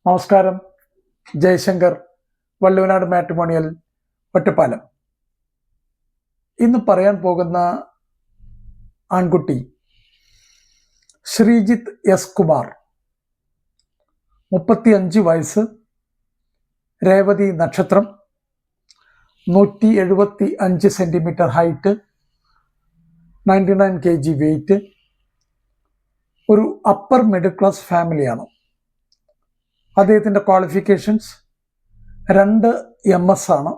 നമസ്കാരം. ജയശങ്കർ, വള്ളുവനാട് മാട്രിമോണിയൽ, ഒറ്റപ്പാലം. ഇന്ന് പറയാൻ പോകുന്ന ആൺകുട്ടി ശ്രീജിത്ത് എസ് കുമാർ, 35 വയസ്സ്, രേവതി നക്ഷത്രം, 175 സെൻറ്റിമീറ്റർ ഹൈറ്റ്, 99 kg വെയിറ്റ്, ഒരു അപ്പർ മിഡിൽ ക്ലാസ് ഫാമിലിയാണ്. അദ്ദേഹത്തിൻ്റെ ക്വാളിഫിക്കേഷൻസ് 2 MS ആണ്,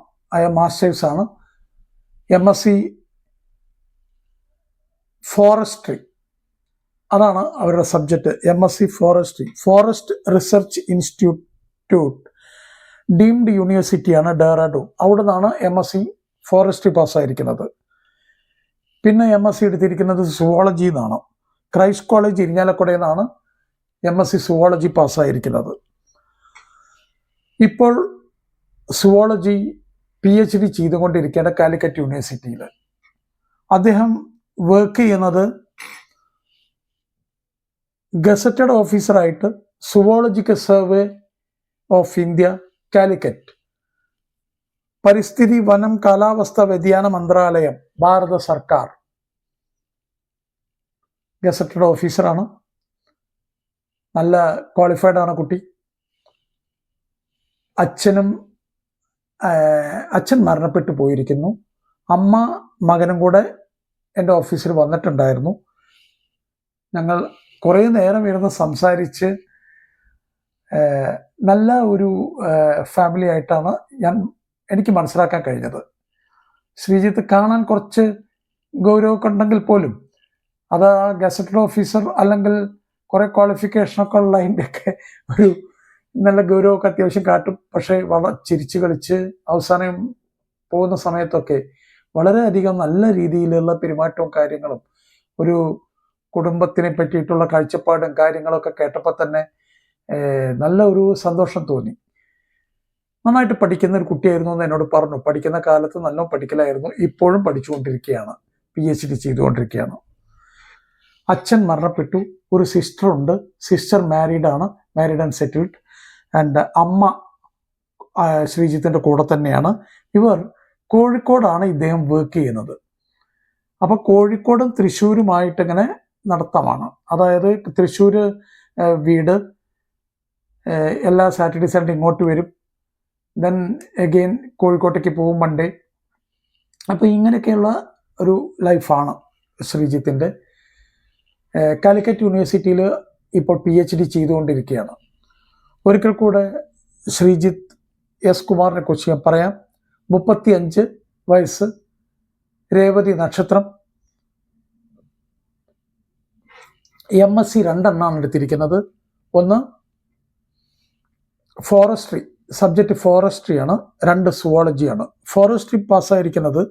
മാസ്റ്റേഴ്സ് ആണ്. MSc ഫോറസ്ട്രി, അതാണ് അവരുടെ subject. MSc forestry, forest research institute, deemed യൂണിവേഴ്സിറ്റിയാണ് ഡെഹ്റാഡൂൺ. അവിടെ നിന്നാണ് MSc ഫോറസ്ട്രി പാസ്സായിരിക്കുന്നത്. പിന്നെ MSc എടുത്തിരിക്കുന്നത് സുവോളജി എന്നാണ്. ക്രൈസ്റ്റ് കോളേജ് ഇരിഞ്ഞാലക്കുടയിൽ നിന്നാണ് MSc സുവോളജി പാസ്സായിരിക്കുന്നത്. ഇപ്പോൾ സുവോളജി PhD ചെയ്തുകൊണ്ടിരിക്കുകയാണ് കാലിക്കറ്റ് യൂണിവേഴ്സിറ്റിയിൽ. അദ്ദേഹം വർക്ക് ചെയ്യുന്നത് ഗസറ്റഡ് ഓഫീസറായിട്ട് zoological survey of India, Calicut, പരിസ്ഥിതി വനം കാലാവസ്ഥ വ്യതിയാന മന്ത്രാലയം, ഭാരത സർക്കാർ, ഗസറ്റഡ് ഓഫീസറാണ്. നല്ല ക്വാളിഫൈഡ് ആണ് കുട്ടി. അച്ഛൻ മരണപ്പെട്ടു പോയിരിക്കുന്നു. അമ്മ മകനും കൂടെ എൻ്റെ ഓഫീസിൽ വന്നിട്ടുണ്ടായിരുന്നു. ഞങ്ങൾ കുറേ നേരം ഇരുന്ന് സംസാരിച്ച് നല്ല ഒരു ഫാമിലി ആയിട്ടാണ് എനിക്ക് മനസ്സിലാക്കാൻ കഴിഞ്ഞത്. ശ്രീജിത്ത് കാണാൻ കുറച്ച് ഗൗരവമൊക്കെ ഉണ്ടെങ്കിൽ പോലും അത് ഗസറ്റഡ് ഓഫീസർ അല്ലെങ്കിൽ കുറേ ക്വാളിഫിക്കേഷനൊക്കെ ഉള്ള അതിൻ്റെയൊക്കെ ഒരു നല്ല ഗൗരവമൊക്കെ അത്യാവശ്യം കാട്ടും. പക്ഷേ വളരെ ചിരിച്ച് കളിച്ച് അവസാനം പോകുന്ന സമയത്തൊക്കെ വളരെയധികം നല്ല രീതിയിലുള്ള പെരുമാറ്റവും കാര്യങ്ങളും, ഒരു കുടുംബത്തിനെ പറ്റിയിട്ടുള്ള കാഴ്ചപ്പാടും കാര്യങ്ങളൊക്കെ കേട്ടപ്പോൾ തന്നെ നല്ല ഒരു സന്തോഷം തോന്നി. നന്നായിട്ട് പഠിക്കുന്ന ഒരു കുട്ടിയായിരുന്നു എന്ന് എന്നോട് പറഞ്ഞു. പഠിക്കുന്ന കാലത്ത് നല്ല പഠിക്കലായിരുന്നു. ഇപ്പോഴും പഠിച്ചുകൊണ്ടിരിക്കുകയാണ്, PhD ചെയ്തുകൊണ്ടിരിക്കുകയാണ്. അച്ഛൻ മരണപ്പെട്ടു. ഒരു സിസ്റ്ററുണ്ട്. Sister married and settled. And അമ്മ ശ്രീജിത്തിൻ്റെ കൂടെ തന്നെയാണ്. ഇവർ കോഴിക്കോടാണ് ഇദ്ദേഹം വർക്ക് ചെയ്യുന്നത്. അപ്പോൾ കോഴിക്കോടും തൃശ്ശൂരുമായിട്ട് ഇങ്ങനെ നടത്തമാണ്. അതായത് തൃശ്ശൂർ വീട്, എല്ലാ സാറ്റർഡേ സൺഡേ ഇങ്ങോട്ട് വരും, ദെൻ എഗെയിൻ കോഴിക്കോട്ടേക്ക് പോകും മൺഡേ. അപ്പോൾ ഇങ്ങനെയൊക്കെയുള്ള ഒരു ലൈഫാണ് ശ്രീജിത്തിൻ്റെ. കാലിക്കറ്റ് യൂണിവേഴ്സിറ്റിയിൽ ഇപ്പോൾ PhD ചെയ്തുകൊണ്ടിരിക്കുകയാണ്. ഒരിക്കൽ കൂടെ ശ്രീജിത്ത് എസ് കുമാറിനെ കുറിച്ച് ഞാൻ പറയാം. 35 വയസ്സ്, രേവതി നക്ഷത്രം, MSc 2 എടുത്തിരിക്കുന്നത്. ഒന്ന് ഫോറസ്ട്രി, സബ്ജക്റ്റ് ഫോറസ്ട്രിയാണ്. 2 സുവോളജിയാണ്. ഫോറസ്ട്രി പാസ്സായിരിക്കുന്നത്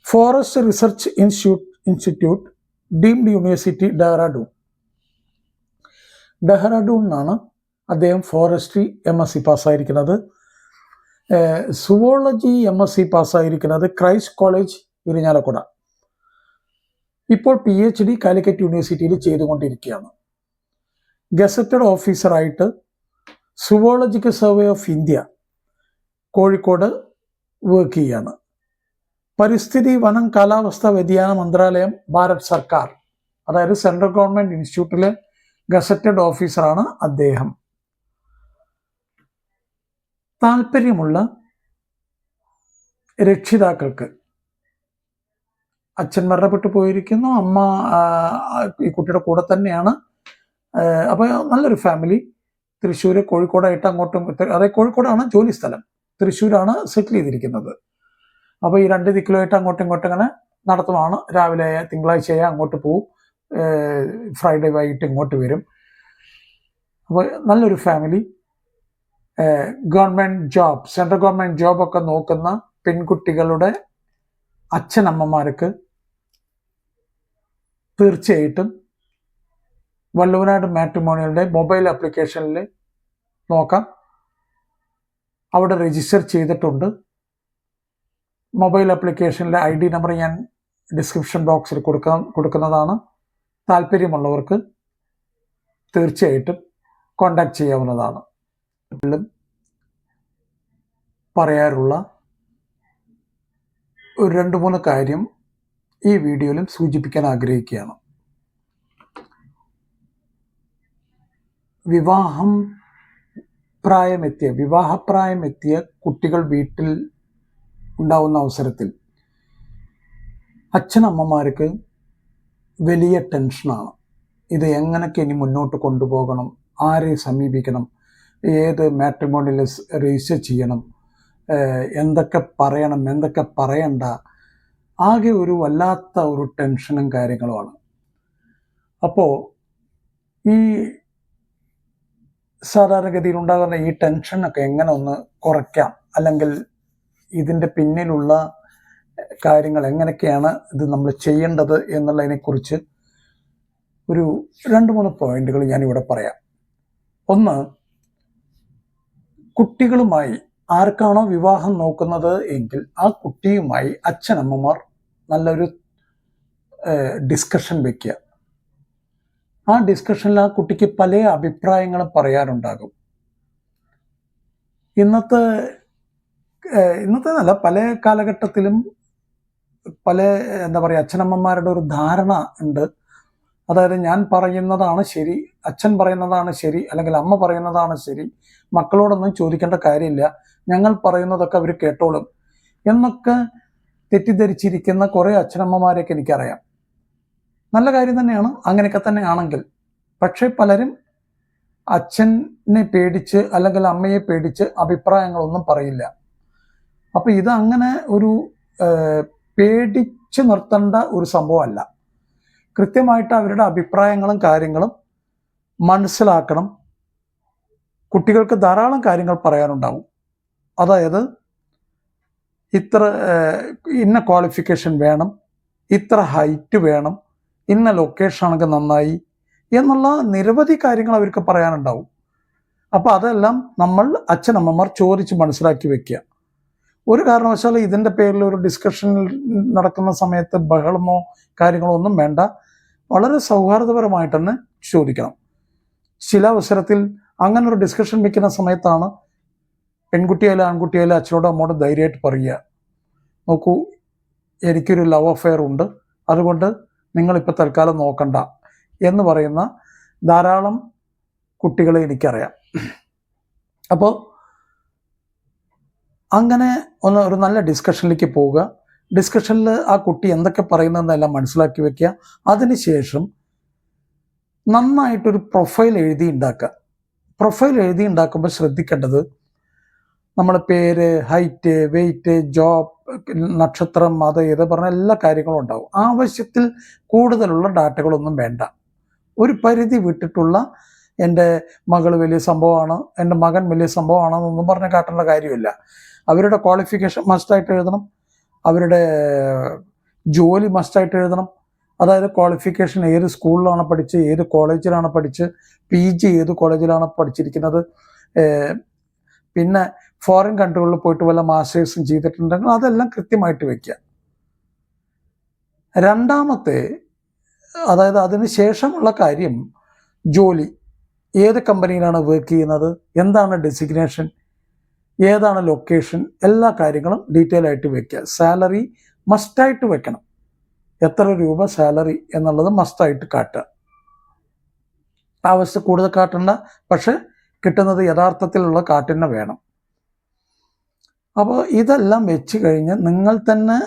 forest research institute, deemed university, ഡെഹ്റാഡൂണിനാണ് അദ്ദേഹം ഫോറസ്ട്രി MSc പാസ്സായിരിക്കുന്നത്. സുവോളജി MSc പാസ്സായിരിക്കുന്നത് ക്രൈസ്റ്റ് കോളേജ് ഇരിഞ്ഞാലക്കുട. ഇപ്പോൾ PhD കാലിക്കറ്റ് യൂണിവേഴ്സിറ്റിയിൽ ചെയ്തുകൊണ്ടിരിക്കുകയാണ്. ഗസറ്റഡ് ഓഫീസറായിട്ട് zoological survey of India, Kozhikode work ചെയ്യാണ്. പരിസ്ഥിതി വനം കാലാവസ്ഥ വ്യതിയാന മന്ത്രാലയം, ഭാരത് സർക്കാർ, അതായത് സെൻട്രൽ ഗവൺമെൻറ് ഇൻസ്റ്റിറ്റ്യൂട്ടിലെ ഗസറ്റഡ് ഓഫീസറാണ് അദ്ദേഹം. താല്പര്യമുള്ള രക്ഷിതാക്കൾക്ക്, അച്ഛൻ മരണപ്പെട്ടു പോയിരിക്കുന്നു, അമ്മ ഈ കുട്ടിയുടെ കൂടെ തന്നെയാണ്. അപ്പോൾ നല്ലൊരു ഫാമിലി. തൃശ്ശൂർ, കോഴിക്കോടായിട്ട് അങ്ങോട്ടും, അതായത് കോഴിക്കോടാണ് ജോലി സ്ഥലം, തൃശ്ശൂരാണ് സെറ്റിൽ ചെയ്തിരിക്കുന്നത്. അപ്പോൾ ഈ 2 ദിക്കിലുമായിട്ട് അങ്ങോട്ടും ഇങ്ങോട്ടും ഇങ്ങനെ നടത്തുമാണ്. രാവിലെ തിങ്കളാഴ്ചയായ അങ്ങോട്ട് പോവും, ഫ്രൈഡേ വൈകിട്ട് ഇങ്ങോട്ട് വരും. അപ്പോൾ നല്ലൊരു family. Government job, central government ജോബൊക്കെ നോക്കുന്ന പെൺകുട്ടികളുടെ അച്ഛനമ്മമാർക്ക് തീർച്ചയായിട്ടും വള്ളുവനാട് മാട്രിമോണിയലിൻ്റെ മൊബൈൽ ആപ്ലിക്കേഷനിൽ നോക്കാം. അവിടെ രജിസ്റ്റർ ചെയ്തിട്ടുണ്ട്. മൊബൈൽ ആപ്ലിക്കേഷനിലെ ID നമ്പർ ഞാൻ ഡിസ്ക്രിപ്ഷൻ ബോക്സിൽ കൊടുക്കുന്നതാണ്. താല്പര്യമുള്ളവർക്ക് തീർച്ചയായിട്ടും കോണ്ടാക്ട് ചെയ്യാവുന്നതാണ്. പറയാറുള്ള ഒരു 2-3 കാര്യം ഈ വീഡിയോയിലും സൂചിപ്പിക്കാൻ ആഗ്രഹിക്കുകയാണ്. വിവാഹപ്രായമെത്തിയ കുട്ടികൾ വീട്ടിൽ ഉണ്ടാവുന്ന അവസരത്തിൽ അച്ഛനമ്മമാർക്ക് വലിയ ടെൻഷനാണ്. ഇത് എങ്ങനെയൊക്കെ ഇനി മുന്നോട്ട് കൊണ്ടുപോകണം, ആരെ സമീപിക്കണം, ഏത് മാട്രിമോണിയൽ രജിസ്റ്റർ ചെയ്യണം, എന്തൊക്കെ പറയണം, എന്തൊക്കെ പറയണ്ട, ആകെ ഒരു വല്ലാത്ത ഒരു ടെൻഷനും കാര്യങ്ങളുമാണ്. അപ്പോൾ ഈ സാധാരണഗതിയിൽ ഉണ്ടാകുന്ന ഈ ടെൻഷനൊക്കെ എങ്ങനെ ഒന്ന് കുറയ്ക്കാം, അല്ലെങ്കിൽ ഇതിൻ്റെ പിന്നിലുള്ള കാര്യങ്ങൾ എങ്ങനെയൊക്കെയാണ് ഇത് നമ്മൾ ചെയ്യേണ്ടത് എന്നുള്ളതിനെക്കുറിച്ച് ഒരു 2-3 പോയിന്റുകൾ ഞാനിവിടെ പറയാം. ഒന്ന്, കുട്ടികളുമായി ആർക്കാണോ വിവാഹം നോക്കുന്നത് എങ്കിൽ ആ കുട്ടിയുമായി അച്ഛനമ്മമാർ നല്ലൊരു ഡിസ്കഷൻ വയ്ക്കുക. ആ ഡിസ്കഷനിൽ ആ കുട്ടിക്ക് പല അഭിപ്രായങ്ങളും പറയാനുണ്ടാകും. ഇന്നത്തെ നല്ല പല കാലഘട്ടത്തിലും പല അച്ഛനമ്മമാരുടെ ഒരു ധാരണ ഉണ്ട്. അതായത് ഞാൻ പറയുന്നതാണ് ശരി, അച്ഛൻ പറയുന്നതാണ് ശരി, അല്ലെങ്കിൽ അമ്മ പറയുന്നതാണ് ശരി, മക്കളോടൊന്നും ചോദിക്കേണ്ട കാര്യമില്ല, ഞങ്ങൾ പറയുന്നതൊക്കെ അവർ കേട്ടോളും എന്നൊക്കെ തെറ്റിദ്ധരിച്ചിരിക്കുന്ന കുറേ അച്ഛനമ്മമാരെയൊക്കെ എനിക്കറിയാം. നല്ല കാര്യം തന്നെയാണ് അങ്ങനെയൊക്കെ തന്നെ ആണെങ്കിൽ. പക്ഷേ പലരും അച്ഛനെ പേടിച്ച് അല്ലെങ്കിൽ അമ്മയെ പേടിച്ച് അഭിപ്രായങ്ങളൊന്നും പറയില്ല. അപ്പം ഇത് അങ്ങനെ ഒരു പേടിച്ച് നിർത്തേണ്ട ഒരു സംഭവമല്ല. കൃത്യമായിട്ട് അവരുടെ അഭിപ്രായങ്ങളും കാര്യങ്ങളും മനസ്സിലാക്കണം. കുട്ടികൾക്ക് ധാരാളം കാര്യങ്ങൾ പറയാനുണ്ടാവും. അതായത് ഇന്ന ക്വാളിഫിക്കേഷൻ വേണം, ഇത്ര ഹൈറ്റ് വേണം, ഇന്ന ലൊക്കേഷൻ ആണെങ്കിൽ നന്നായി എന്നുള്ള നിരവധി കാര്യങ്ങൾ അവർക്ക് പറയാനുണ്ടാവും. അപ്പോൾ അതെല്ലാം നമ്മൾ അച്ഛനമ്മമാർ ചോദിച്ച് മനസ്സിലാക്കി വെക്കുക. ഒരു കാരണവശാലും ഇതിൻ്റെ പേരിൽ ഒരു ഡിസ്കഷൻ നടക്കുന്ന സമയത്ത് ബഹളമോ കാര്യങ്ങളോ ഒന്നും വേണ്ട. വളരെ സൗഹാർദ്ദപരമായിട്ട് തന്നെ ചോദിക്കണം. ചില അവസരത്തിൽ അങ്ങനെ ഒരു ഡിസ്കഷൻ വെക്കുന്ന സമയത്താണ് പെൺകുട്ടിയായാലും ആൺകുട്ടിയായാലും അച്ഛനോടും അമ്മോടും ധൈര്യമായിട്ട് പറയുക, നോക്കൂ, എനിക്കൊരു ലവ് അഫെയർ ഉണ്ട്, അതുകൊണ്ട് നിങ്ങളിപ്പോൾ തൽക്കാലം നോക്കണ്ട എന്ന് പറയുന്ന ധാരാളം കുട്ടികളെ എനിക്കറിയാം. അപ്പോൾ അങ്ങനെ ഒരു നല്ല ഡിസ്കഷനിലേക്ക് പോവുക. ഡിസ്കഷനിൽ ആ കുട്ടി എന്തൊക്കെ പറയുന്നതെന്നെല്ലാം മനസ്സിലാക്കി വെക്കുക. അതിനുശേഷം നന്നായിട്ടൊരു പ്രൊഫൈൽ എഴുതി ഉണ്ടാക്കുക. പ്രൊഫൈൽ എഴുതി ഉണ്ടാക്കുമ്പോൾ ശ്രദ്ധിക്കേണ്ടത്, നമ്മുടെ പേര്, ഹൈറ്റ്, വെയിറ്റ്, ജോബ്, നക്ഷത്രം, മതം, ഇത് പറഞ്ഞ എല്ലാ കാര്യങ്ങളും ഉണ്ടാവും. ആവശ്യത്തിൽ കൂടുതലുള്ള ഡാറ്റകളൊന്നും വേണ്ട. ഒരു പരിധി വിട്ടിട്ടുള്ള എൻ്റെ മകൾ വലിയ സംഭവമാണ്, എൻ്റെ മകൻ വലിയ സംഭവമാണെന്നൊന്നും പറഞ്ഞ് കാട്ടേണ്ട കാര്യമില്ല. അവരുടെ ക്വാളിഫിക്കേഷൻ മസ്റ്റായിട്ട് എഴുതണം, അവരുടെ ജോലി മസ്റ്റായിട്ട് എഴുതണം. അതായത് ക്വാളിഫിക്കേഷൻ ഏത് സ്കൂളിലാണ് പഠിച്ച്, ഏത് കോളേജിലാണ് പഠിച്ച്, PG ഏത് കോളേജിലാണ് പഠിച്ചിരിക്കുന്നത്, പിന്നെ ഫോറിൻ കൺട്രികളിൽ പോയിട്ട് വല്ല മാസ്റ്റേഴ്സും ചെയ്തിട്ടുണ്ടെങ്കിൽ അതെല്ലാം കൃത്യമായിട്ട് വയ്ക്കുക. രണ്ടാമത്തെ, അതായത് അതിന് ശേഷമുള്ള കാര്യം, ജോലി, ഏത് കമ്പനിയിലാണ് വർക്ക് ചെയ്യുന്നത്, എന്താണ് ഡെസിഗ്നേഷൻ, ഏതാണ് ലൊക്കേഷൻ, എല്ലാ കാര്യങ്ങളും ഡീറ്റെയിൽ ആയിട്ട് വെക്കുക. സാലറി മസ്റ്റായിട്ട് വെക്കണം. എത്ര രൂപ സാലറി എന്നുള്ളത് മസ്റ്റായിട്ട് കാട്ടുക. ആവശ്യം കൂടുതൽ കാട്ടണ്ട, പക്ഷെ കിട്ടുന്നത് യഥാർത്ഥത്തിലുള്ള കാട്ടിന് വേണം. അപ്പോൾ ഇതെല്ലാം വെച്ച് കഴിഞ്ഞ് നിങ്ങൾ തന്നെ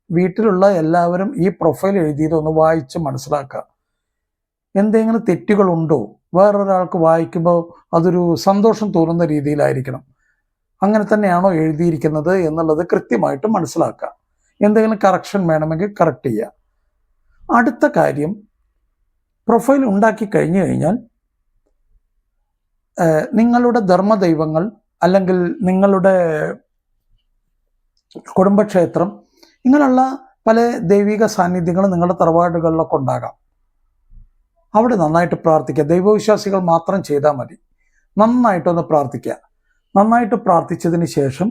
വീട്ടിലുള്ള എല്ലാവരും ഈ പ്രൊഫൈൽ എഴുതിയതൊന്ന് വായിച്ച് മനസ്സിലാക്കുക. എന്തെങ്കിലും തെറ്റുകളുണ്ടോ, വേറൊരാൾക്ക് വായിക്കുമ്പോൾ അതൊരു സന്തോഷം തോന്നുന്ന രീതിയിലായിരിക്കണം, അങ്ങനെ തന്നെയാണോ എഴുതിയിരിക്കുന്നത് എന്നുള്ളത് കൃത്യമായിട്ട് മനസ്സിലാക്കുക. എന്തെങ്കിലും കറക്ഷൻ വേണമെങ്കിൽ കറക്റ്റ് ചെയ്യുക. അടുത്ത കാര്യം, പ്രൊഫൈൽ ഉണ്ടാക്കി കഴിഞ്ഞു കഴിഞ്ഞാൽ നിങ്ങളുടെ ധർമ്മദൈവങ്ങൾ അല്ലെങ്കിൽ നിങ്ങളുടെ കുടുംബക്ഷേത്രം, ഇങ്ങനെയുള്ള പല ദൈവിക സാന്നിധ്യങ്ങളും നിങ്ങളുടെ തറവാടുകളിലൊക്കെ ഉണ്ടാകാം. അവിടെ നന്നായിട്ട് പ്രാർത്ഥിക്കുക. ദൈവവിശ്വാസികൾ മാത്രം ചെയ്താൽ മതി. നന്നായിട്ടൊന്ന് പ്രാർത്ഥിക്കുക. നന്നായിട്ട് പ്രാർത്ഥിച്ചതിന് ശേഷം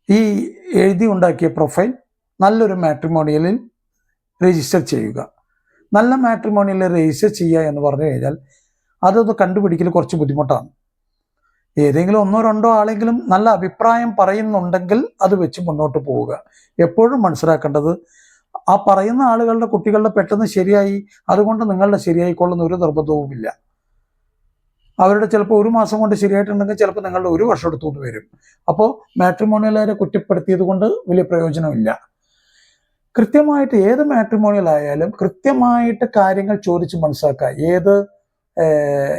ഈ എഴുതി ഉണ്ടാക്കിയ പ്രൊഫൈൽ നല്ലൊരു മാട്രിമോണിയലിൽ രജിസ്റ്റർ ചെയ്യുക. നല്ല മാട്രിമോണിയലിൽ രജിസ്റ്റർ ചെയ്യുക എന്ന് പറഞ്ഞു കഴിഞ്ഞാൽ അതൊന്ന് കണ്ടുപിടിക്കൽ കുറച്ച് ബുദ്ധിമുട്ടാണ്. ഏതെങ്കിലും ഒന്നോ രണ്ടോ ആളെങ്കിലും നല്ല അഭിപ്രായം പറയുന്നുണ്ടെങ്കിൽ അത് വെച്ച് മുന്നോട്ട് പോവുക. എപ്പോഴും മനസ്സിലാക്കേണ്ടത്, ആ പറയുന്ന ആളുകളുടെ കുട്ടികളുടെ പെട്ടെന്ന് ശരിയായി അതുകൊണ്ട് നിങ്ങളുടെ ശരിയായിക്കൊള്ളുന്ന ഒരു നിർബന്ധവുമില്ല. അവരുടെ ചിലപ്പോൾ 1 മാസം കൊണ്ട് ശരിയായിട്ടുണ്ടെങ്കിൽ ചിലപ്പോൾ നിങ്ങളുടെ 1 വർഷം എടുത്തുകൊണ്ട് വരും. അപ്പോൾ മാട്രിമോണിയലാരെ കുറ്റപ്പെടുത്തിയത് കൊണ്ട് വലിയ പ്രയോജനമില്ല. കൃത്യമായിട്ട് ഏത് മാട്രിമോണിയൽ ആയാലും കൃത്യമായിട്ട് കാര്യങ്ങൾ ചോദിച്ച് മനസ്സിലാക്കുക.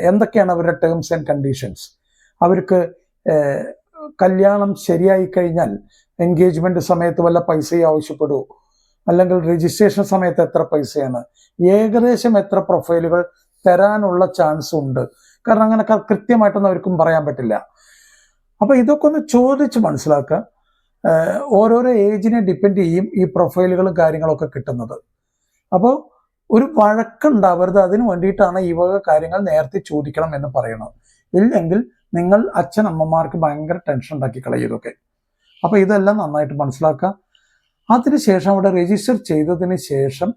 എന്തൊക്കെയാണ് അവരുടെ ടേംസ് ആൻഡ് കണ്ടീഷൻസ്. അവർക്ക് കല്യാണം ശരിയായി കഴിഞ്ഞാൽ എൻഗേജ്മെന്റ് സമയത്ത് വല്ല പൈസയും ആവശ്യപ്പെടുമോ, അല്ലെങ്കിൽ രജിസ്ട്രേഷൻ സമയത്ത് എത്ര പൈസയാണ്, ഏകദേശം എത്ര പ്രൊഫൈലുകൾ തരാനുള്ള ചാൻസ് ഉണ്ട്. കാരണം അങ്ങനെ കൃത്യമായിട്ടൊന്നും അവർക്കും പറയാൻ പറ്റില്ല. അപ്പൊ ഇതൊക്കെ ഒന്ന് ചോദിച്ച് മനസ്സിലാക്കുക. ഓരോരോ ഏജിനെ ഡിപ്പെൻഡ് ചെയ്യും ഈ പ്രൊഫൈലുകളും കാര്യങ്ങളൊക്കെ കിട്ടുന്നത്. അപ്പോൾ ഒരു വഴക്കുണ്ടാവരുത്. അതിന് വേണ്ടിയിട്ടാണ് ഈ വക കാര്യങ്ങൾ നേരത്തെ ചോദിക്കണം എന്ന് പറയണത്. ഇല്ലെങ്കിൽ നിങ്ങൾ അച്ഛനമ്മമാർക്ക് ഭയങ്കര ടെൻഷൻ ഉണ്ടാക്കി കളയും ഇതൊക്കെ. അപ്പൊ ഇതെല്ലാം നന്നായിട്ട് മനസ്സിലാക്കുക. അതിനുശേഷം അവിടെ രജിസ്റ്റർ ചെയ്തതിന് ശേഷം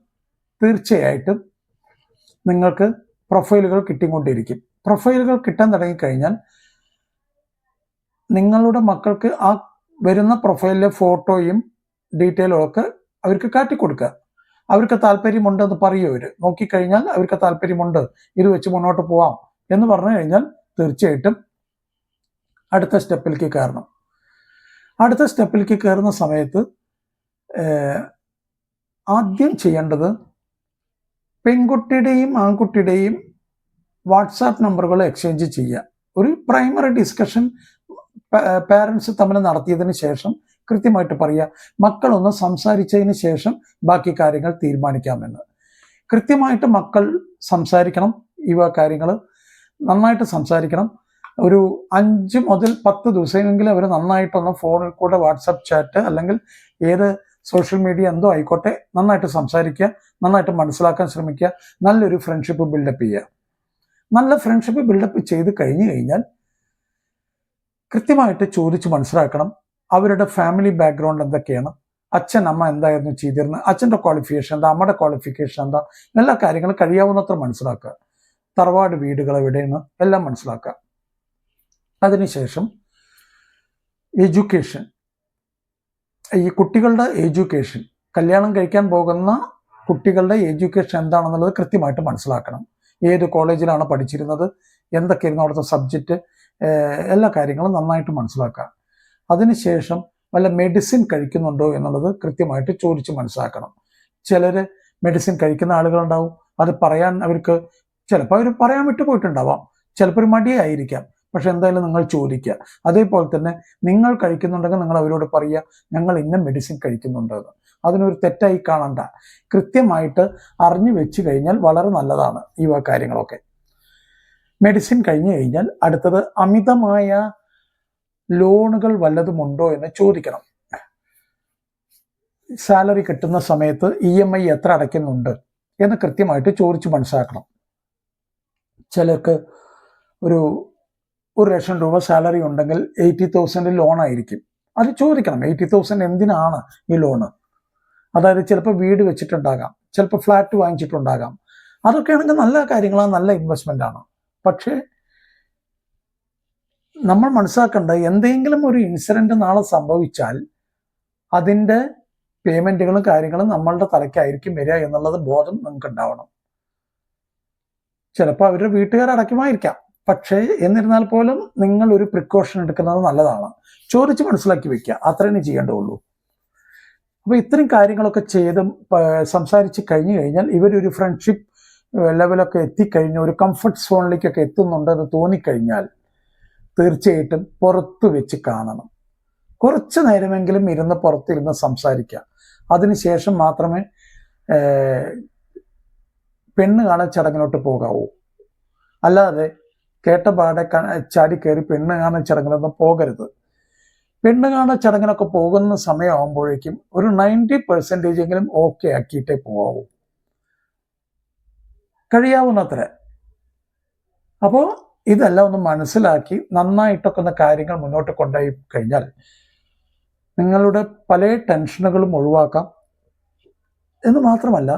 തീർച്ചയായിട്ടും നിങ്ങൾക്ക് പ്രൊഫൈലുകൾ കിട്ടിക്കൊണ്ടിരിക്കും. പ്രൊഫൈലുകൾ കിട്ടാൻ തുടങ്ങിക്കഴിഞ്ഞാൽ നിങ്ങളുടെ മക്കൾക്ക് ആ വരുന്ന പ്രൊഫൈലിലെ ഫോട്ടോയും ഡീറ്റെയിലും ഒക്കെ അവർക്ക് കാട്ടിക്കൊടുക്കുക. അവർക്ക് താല്പര്യമുണ്ടെന്ന് പറയും. അവർ നോക്കിക്കഴിഞ്ഞാൽ അവർക്ക് താല്പര്യമുണ്ട്, ഇത് വെച്ച് മുന്നോട്ട് പോവാം എന്ന് പറഞ്ഞു കഴിഞ്ഞാൽ തീർച്ചയായിട്ടും അടുത്ത സ്റ്റെപ്പിലേക്ക് കയറണം. അടുത്ത സ്റ്റെപ്പിലേക്ക് കയറുന്ന സമയത്ത് ആദ്യം ചെയ്യേണ്ടത് പെൺകുട്ടിയുടെയും ആൺകുട്ടിയുടെയും വാട്സാപ്പ് നമ്പറുകൾ എക്സ്ചേഞ്ച് ചെയ്യുക. ഒരു പ്രൈമറി ഡിസ്കഷൻ പാരൻസ് തമ്മിൽ നടത്തിയതിന് ശേഷം കൃത്യമായിട്ട് പറയുക, മക്കളൊന്ന് സംസാരിച്ചതിന് ശേഷം ബാക്കി കാര്യങ്ങൾ തീരുമാനിക്കാമെന്ന്. കൃത്യമായിട്ട് മക്കൾ സംസാരിക്കണം. ഇവ കാര്യങ്ങൾ നന്നായിട്ട് സംസാരിക്കണം. ഒരു 5 മുതൽ 10 ദിവസമെങ്കിലും അവർ നന്നായിട്ടൊന്ന് ഫോണിൽ കൂടെ വാട്സപ്പ് ചാറ്റ് അല്ലെങ്കിൽ ഏത് സോഷ്യൽ മീഡിയ എന്തോ ആയിക്കോട്ടെ നന്നായിട്ട് സംസാരിക്കുക, നന്നായിട്ട് മനസ്സിലാക്കാൻ ശ്രമിക്കുക, നല്ലൊരു ഫ്രണ്ട്ഷിപ്പ് ബിൽഡപ്പ് ചെയ്യുക. നല്ല ഫ്രണ്ട്ഷിപ്പ് ബിൽഡപ്പ് ചെയ്ത് കഴിഞ്ഞു കഴിഞ്ഞാൽ കൃത്യമായിട്ട് ചോദിച്ച് മനസ്സിലാക്കണം അവരുടെ ഫാമിലി ബാക്ക്ഗ്രൗണ്ട് എന്തൊക്കെയാണ്, അച്ഛൻ അമ്മ എന്തായിരുന്നു ചെയ്തിരുന്നത്, അച്ഛൻ്റെ ക്വാളിഫിക്കേഷൻ എന്താ, അമ്മയുടെ ക്വാളിഫിക്കേഷൻ എന്താ, എല്ലാ കാര്യങ്ങളും കഴിയാവുന്നത്ര മനസ്സിലാക്കുക. തറവാട് വീടുകൾ എവിടെയെന്ന് എല്ലാം മനസ്സിലാക്കുക. അതിനുശേഷം എഡ്യൂക്കേഷൻ, ഈ കുട്ടികളുടെ എഡ്യൂക്കേഷൻ, കല്യാണം കഴിക്കാൻ പോകുന്ന കുട്ടികളുടെ എഡ്യൂക്കേഷൻ എന്താണെന്നുള്ളത് കൃത്യമായിട്ട് മനസ്സിലാക്കണം. ഏത് കോളേജിലാണ് പഠിച്ചിരുന്നത്, എന്തൊക്കെയായിരുന്നു അവിടുത്തെ സബ്ജക്റ്റ്, എല്ലാ കാര്യങ്ങളും നന്നായിട്ട് മനസ്സിലാക്കുക. അതിനുശേഷം വല്ല മെഡിസിൻ കഴിക്കുന്നുണ്ടോ എന്നുള്ളത് കൃത്യമായിട്ട് ചോദിച്ച് മനസ്സിലാക്കണം. ചിലർ മെഡിസിൻ കഴിക്കുന്ന ആളുകളുണ്ടാവും. അത് പറയാൻ അവർക്ക് ചിലപ്പോൾ അവർ പറയാൻ വിട്ടുപോയിട്ടുണ്ടാവാം, ചിലപ്പോൾ ഒരു മടിയായിരിക്കാം. പക്ഷെ എന്തായാലും നിങ്ങൾ ചോദിക്കുക. അതേപോലെ തന്നെ നിങ്ങൾ കഴിക്കുന്നുണ്ടെങ്കിൽ നിങ്ങൾ അവരോട് പറയുക, ഞങ്ങൾ ഇന്ന മെഡിസിൻ കഴിക്കുന്നുണ്ടെന്ന്. അതിനൊരു തെറ്റായി കാണണ്ട. കൃത്യമായിട്ട് അറിഞ്ഞു വെച്ച് കഴിഞ്ഞാൽ വളരെ നല്ലതാണ് ഈ കാര്യങ്ങളൊക്കെ. മെഡിസിൻ കഴിഞ്ഞു കഴിഞ്ഞാൽ അടുത്തത് അമിതമായ ലോണുകൾ വല്ലതുമുണ്ടോ എന്ന് ചോദിക്കണം. സാലറി കിട്ടുന്ന സമയത്ത് EMI എത്ര അടയ്ക്കുന്നുണ്ട് എന്ന് കൃത്യമായിട്ട് ചോദിച്ച് മനസ്സിലാക്കണം. ചിലർക്ക് ഒരു 1,00,000 രൂപ സാലറി ഉണ്ടെങ്കിൽ 80,000 ലോൺ ആയിരിക്കും. അത് ചോദിക്കണം, 80,000 എന്തിനാണ് ഈ ലോണ്? അതായത് ചിലപ്പോൾ വീട് വെച്ചിട്ടുണ്ടാകാം, ചിലപ്പോൾ ഫ്ലാറ്റ് വാങ്ങിച്ചിട്ടുണ്ടാകാം. അതൊക്കെ ആണെങ്കിൽ നല്ല കാര്യങ്ങളാണ്, നല്ല ഇൻവെസ്റ്റ്മെന്റ് ആണ്. പക്ഷേ നമ്മൾ മനസ്സിലാക്കേണ്ടത്, എന്തെങ്കിലും ഒരു ഇൻസിഡന്റ് നാളെ സംഭവിച്ചാൽ അതിൻ്റെ പേയ്മെന്റുകളും കാര്യങ്ങളും നമ്മളുടെ തലയ്ക്കായിരിക്കും വരിക എന്നുള്ളത് ബോധം നിങ്ങൾക്ക് ഉണ്ടാവണം. ചിലപ്പോൾ അവരുടെ വീട്ടുകാർ അടയ്ക്കുമായിരിക്കാം, പക്ഷേ എന്നിരുന്നാൽ പോലും നിങ്ങൾ ഒരു പ്രിക്കോഷൻ എടുക്കുന്നത് നല്ലതാണ്. ചോദിച്ച് മനസ്സിലാക്കി വെക്കുക, അത്രേ ചെയ്യേണ്ടതുള്ളൂ. അപ്പോൾ ഇത്രയും കാര്യങ്ങളൊക്കെ ചെയ്ത് സംസാരിച്ച് കഴിഞ്ഞു കഴിഞ്ഞാൽ ഇവരൊരു ഫ്രണ്ട്ഷിപ്പ് ലെവലൊക്കെ എത്തിക്കഴിഞ്ഞ് ഒരു കംഫർട്ട് സോണിലേക്കൊക്കെ എത്തുന്നുണ്ടെന്ന് തോന്നിക്കഴിഞ്ഞാൽ തീർച്ചയായിട്ടും പുറത്ത് വെച്ച് കാണണം. കുറച്ച് നേരമെങ്കിലും ഇരുന്ന് പുറത്തിരുന്ന് സംസാരിക്കുക. അതിനുശേഷം മാത്രമേ പെണ്ണ് കാണാൻ ചടങ്ങിലോട്ട് പോകാവൂ. അല്ലാതെ കേട്ടപാടെ ചാടി കയറി പെണ്ണ് കാണാൻ ചടങ്ങിലൊന്നും പോകരുത്. പെണ്ണ് കാണാൻ ചടങ്ങിനൊക്കെ പോകുന്ന സമയമാകുമ്പോഴേക്കും ഒരു 90% ഓക്കെ ആക്കിയിട്ടേ പോകാവൂ, കഴിയാവുന്നത്ര. അപ്പോൾ ഇതെല്ലാം ഒന്ന് മനസ്സിലാക്കി നന്നായിട്ടൊക്കെ ഒന്ന് കാര്യങ്ങൾ മുന്നോട്ട് കൊണ്ടുപോയി കഴിഞ്ഞാൽ നിങ്ങളുടെ പല ടെൻഷനുകളും ഒഴിവാക്കാം. എന്ന് മാത്രമല്ല,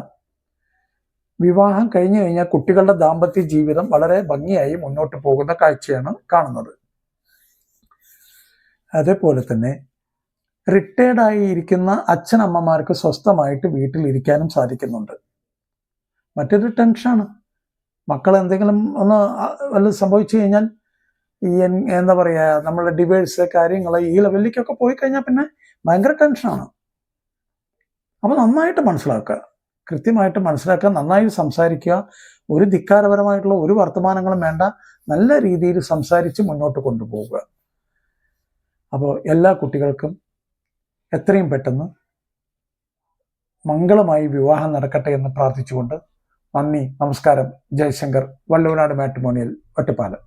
വിവാഹം കഴിഞ്ഞു കഴിഞ്ഞാൽ കുട്ടികളുടെ ദാമ്പത്യ ജീവിതം വളരെ ഭംഗിയായി മുന്നോട്ട് പോകുന്ന കാഴ്ചയാണ് കാണുന്നത്. അതേപോലെ തന്നെ റിട്ടയർഡായി ഇരിക്കുന്ന അച്ഛനമ്മമാർക്ക് സ്വസ്ഥമായിട്ട് വീട്ടിലിരിക്കാനും സാധിക്കുന്നുണ്ട്. മറ്റൊരു ടെൻഷനാണ്, മക്കൾ എന്തെങ്കിലും ഒന്ന് വല്ലതും സംഭവിച്ചു കഴിഞ്ഞാൽ എന്താ പറയുക, നമ്മളുടെ ഡിവേഴ്സ് കാര്യങ്ങൾ ഈ ലെവലിലേക്കൊക്കെ പോയി കഴിഞ്ഞാൽ പിന്നെ ഭയങ്കര ടെൻഷനാണ്. അപ്പോൾ നന്നായിട്ട് മനസ്സിലാക്കുക, കൃത്യമായിട്ട് മനസ്സിലാക്കുക, നന്നായി സംസാരിക്കുക. ഒരു ധിക്കാരപരമായിട്ടുള്ള ഒരു വർത്തമാനങ്ങളും വേണ്ട, നല്ല രീതിയിൽ സംസാരിച്ച് മുന്നോട്ട് കൊണ്ടുപോവുക. അപ്പോൾ എല്ലാ കുട്ടികൾക്കും എത്രയും പെട്ടെന്ന് മംഗളമായി വിവാഹം നടക്കട്ടെ എന്ന് പ്രാർത്ഥിച്ചുകൊണ്ട് നന്ദി, നമസ്കാരം. ജയശങ്കർ, വള്ളുവനാട് മാട്രിമോണിയൽ, ഒറ്റപ്പാലം.